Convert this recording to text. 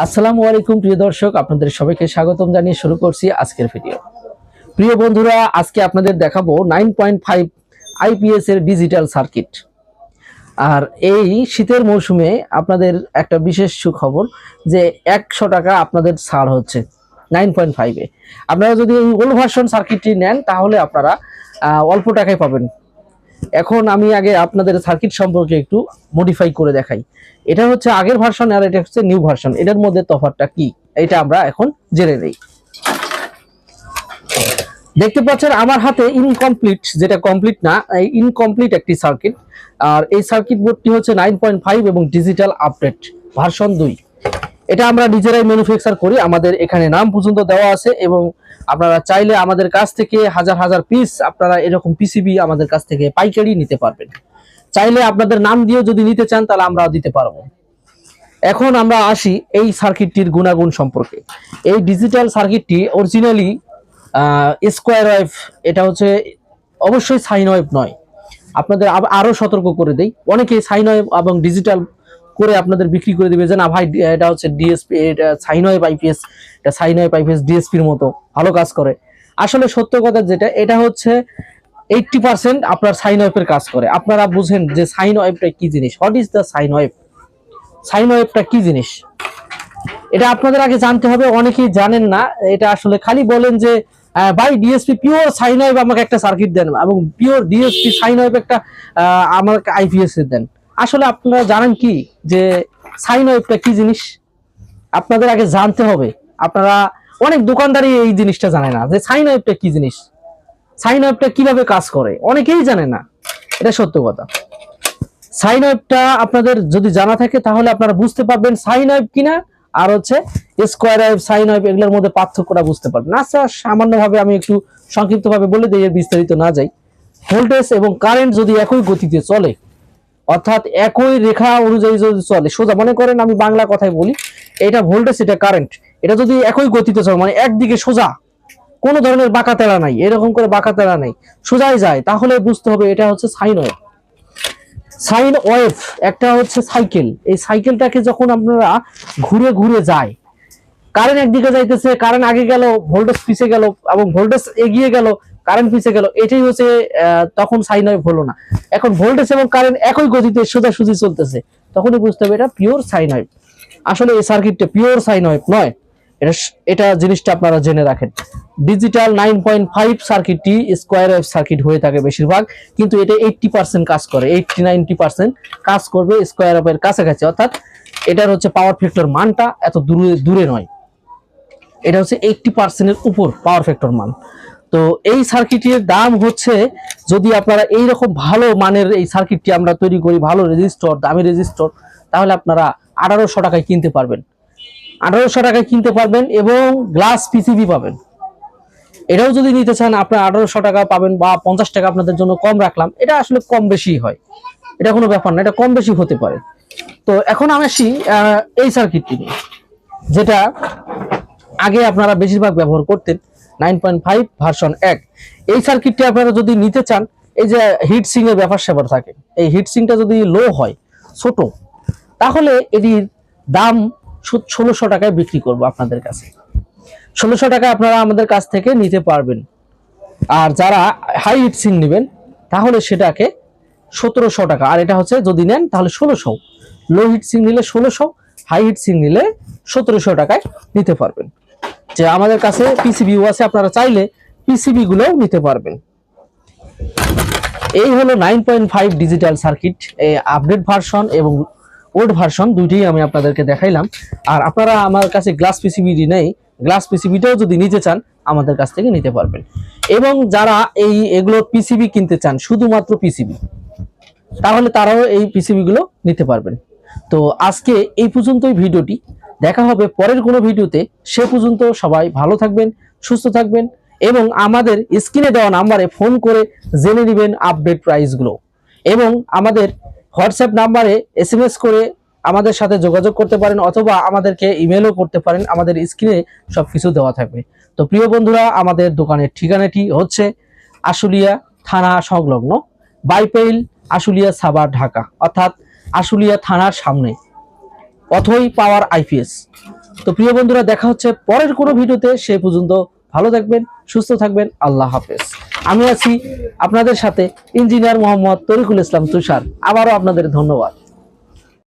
আসসালামু আলাইকুম প্রিয় দর্শক, আপনাদের সবাইকে স্বাগতম জানিয়ে শুরু করছি আজকের ভিডিও। প্রিয় বন্ধুরা, আজকে আপনাদের দেখাবো 9.5 আইপিএস এর ডিজিটাল সার্কিট। আর এই শীতের মৌসুমে আপনাদের একটা বিশেষ সুখবর যে 100 টাকা আপনাদের ছাড় হচ্ছে 9.5 এ। আপনারা যদি এই ওল্ড ভার্সন সার্কিটটি নেন তাহলে আপনারা অল্প টাকায় পাবেন। এখন আমি আগে আপনাদের সার্কিট সম্পর্কে একটু মডিফাই করে দেখাই। এটা হচ্ছে আগের ভার্সন আর এটা হচ্ছে নিউ ভার্সন, এটার মধ্যে তফাৎটা কি এটা আমরা এখন জেনে নেই। দেখতে পাচ্ছেন আমার হাতে ইনকমপ্লিট, যেটা কমপ্লিট না, এই ইনকমপ্লিট একটি সার্কিট। আর এই সার্কিট বোর্ডটি হচ্ছে 9.5 এবং ডিজিটাল আপডেট ভার্সন 2। এটা আমরা নিজেরাই ম্যানুফ্যাকচার করি, আমাদের এখানে নাম পর্যন্ত দেওয়া আছে এবং আপনারা চাইলে আমাদের কাছ থেকে হাজার হাজার পিস আপনারা এরকম পিসিবি আমাদের কাছ থেকে পাইকারি নিতে পারবেন। চাইলে আপনাদের নাম দিয়েও যদি নিতে চান তাহলে আমরাও দিতে পারবো। এখন আমরা আসি এই সার্কিটটির গুণাগুণ সম্পর্কে। এই ডিজিটাল সার্কিটটি অরিজিনালি স্কোয়ার ওয়েভ, এটা হচ্ছে অবশ্যই সাইন ওয়েভ নয়। আপনাদের আরো সতর্ক করে দেই, অনেকে সাইন ওয়েভ এবং ডিজিটাল করে আপনাদের বিক্রি করে দিবে যে না ভাই এটা হচ্ছে ডিএসপি, এটা সাইন ওয়েভ আইপিএস, এটা সাইন ওয়েভ আইপিএস ডিএসপির মতো ভালো কাজ করে। আসলে সত্য কথা যেটা, এটা হচ্ছে 80% আপনার সাইন ওয়েভের কাজ করে। আপনারা বুঝেন যে সাইন ওয়েভটা কি জিনিস, what is the sine wave, sine ওয়েভটা কি জিনিস এটা আপনাদের আগে জানতে হবে। অনেকেই জানেন না এটা, আসলে খালি বলেন যে ভাই ডিএসপি পিওর সাইন ওয়েভ আমাকে একটা সার্কিট দেন এবং পিওর ডিএসপি সাইন ওয়েভ একটা আমাকে আইপিএস দেন। আসলে আপনারা জানেন কি যে সাইন ওয়েভটা কি জিনিস? আপনাদের আগে জানতে হবে। আপনারা অনেক দোকানদারই এই জিনিসটা জানে না যে সাইন ওয়েভটা কি জিনিস, সাইন ওয়েভটা কিভাবে কাজ করে, অনেকেই জানে না। এটা সত্য কথা। সাইন ওয়েভটা আপনাদের যদি জানা থাকে তাহলে আপনারা বুঝতে পারবেন সাইন ওয়েভ কিনা আর হচ্ছে স্কোয়ার ওয়েভ, সাইন ওয়েভ এগুলোর মধ্যে পার্থক্যটা বুঝতে পারবেন। আচ্ছা, সামান্যভাবে আমি একটু সংক্ষিপ্তভাবে বলে দিই, এর বিস্তারিত না যাই। ভোল্টেজ এবং কারেন্ট যদি একই গতিতে চলে, অর্থাৎ একই রেখা অনুযায়ী যদি চলে, সোজা মনে করেন আমি বাংলা কথায় বলি, এটা ভোল্টেজ এটা কারেন্ট, এটা যদি একই গতিতে চলে মানে একদিকে সোজা, কোনো ধরনের বাঁকা তেড়া নাই, এরকম করে বাঁকা তেড়া নাই, সোজাই যায়, তাহলে বুঝতে হবে এটা হচ্ছে সাইন ওয়েভ। সাইন ওয়েভ একটা হচ্ছে সাইকেল, এই সাইকেলটাকে যখন আপনারা ঘুরে ঘুরে যায়, কারেন্ট একদিকে যাইতেছে, কারেন্ট আগে গেল, ভোল্টেজ পিছে গেল এবং ভোল্টেজ এগিয়ে গেল, কারেন্ট পিছে গেল, এটাই হচ্ছে তখন সাইন ওয়েভ হলো না। এখন ভোল্টেজ এবং কারেন্ট একই গতিতে সোজাসুজি চলতেছে, তখনই বুঝতে হবে এটা পিওর সাইন ওয়েভ। আসলে এই সার্কিটটা পিওর সাইন ওয়েভ নয়, এটা এটা জিনিসটা আপনারা জেনে রাখেন। ডিজিটাল 9.5 সার্কিটটি স্কোয়ার ওয়েভ সার্কিট হয়ে থাকে বেশিরভাগ, কিন্তু এটা 80% কাজ করে, 80-90% কাজ করবে স্কোয়ার ওয়েভের কাছাকাছি। অর্থাৎ এটার হচ্ছে পাওয়ার ফ্যাক্টর মানটা এত দূরে দূরে নয়, এটা হচ্ছে 80%-এর উপর পাওয়ার ফ্যাক্টর মান। তো এই সার্কিটের দাম হচ্ছে, যদি আপনারা এইরকম ভালো মানের এই সার্কিটটি আমরা তৈরি করি, ভালো রেজিস্টর, দামি রেজিস্টর, তাহলে আপনারা 1800 টাকায় কিনতে পারবেন। 1800 টাকায় কিনতে পারবেন এবং গ্লাস পিসিবি পাবেন। এটাও যদি নিতে চান আপনার 1800 টাকা পাবেন, বা 50 টাকা আপনাদের জন্য কম রাখলাম, এটা আসলে কম বেশি হয়, এটা কোনো ব্যাপার না, এটা কম বেশি হতে পারে। তো এখন আমি আসি এই সার্কিটটি নিয়ে, যেটা আগে আপনারা বেশিরভাগ ব্যবহার করতেন, 9.5 ভার্সন 1। এই সার্কিটটি আপনারা যদি নিতে চান, এই যে হিট সিং এর ব্যাপার স্যাপার থাকে, এই হিট সিংটা যদি লো হয়, ছোট, তাহলে এটির দাম 1600 টাকায় বিক্রি করবো আপনাদের কাছে। 1600 টাকায় আপনারা আমাদের কাছ থেকে নিতে পারবেন। আর যারা হাই হিট সিং নেবেন তাহলে সেটাকে 1700 টাকা, আর এটা হচ্ছে যদি নেন তাহলে 1600। লো হিট সিং নিলে 1600, হাই হিট সিং নিলে 1700 টাকায় নিতে পারবেন। যে আমাদের কাছে পিসিবিও আছে, আপনারা চাইলে পিসিবি গুলোও নিতে পারবেন। এই হলো 9.5 ডিজিটাল সার্কিট, এই আপডেট ভার্সন এবং ওল্ড ভার্সন দুইটাই আমি আপনাদেরকে দেখাইলাম। আর আপনারা আমার কাছে গ্লাস পিসিবি নেই, গ্লাস পিসিবিটাও যদি নিতে চান আমাদের কাছ থেকে নিতে পারবেন। এবং যারা এগুলো পিসিবি কিনতে চান, শুধুমাত্র পিসিবি, তাহলে তারাও এই পিসিবি গুলো নিতে পারবেন। তো আজকে এই পর্যন্তই ভিডিওটি, দেখা হবে পরের কোনো ভিডিওতে। সে পর্যন্ত সবাই ভালো থাকবেন, সুস্থ থাকবেন এবং আমাদের স্ক্রিনে দেওয়া নাম্বারে ফোন করে জেনে নেবেন আপডেট প্রাইসগুলো, এবং আমাদের হোয়াটসঅ্যাপ নাম্বারে এসএমএস করে আমাদের সাথে যোগাযোগ করতে পারেন, অথবা আমাদেরকে ইমেলও করতে পারেন, আমাদের স্ক্রিনে সবকিছু দেওয়া থাকবে। তো প্রিয় বন্ধুরা, আমাদের দোকানের ঠিকানাটি হচ্ছে আশুলিয়া থানা সংলগ্ন বাইপেইল, আশুলিয়া সাভার, ঢাকা, অর্থাৎ আশুলিয়া থানার সামনে। অথই পাওয়ার আইপিএস। তো প্রিয় বন্ধুরা, দেখা হচ্ছে পরের কোনো ভিডিওতে। সেই পর্যন্ত ভালো থাকবেন, সুস্থ থাকবেন। আল্লাহ হাফেজ। আমি আছি আপনাদের সাথে ইঞ্জিনিয়ার মোহাম্মদ তরিকুল ইসলাম তুষার। আবারও আপনাদের ধন্যবাদ।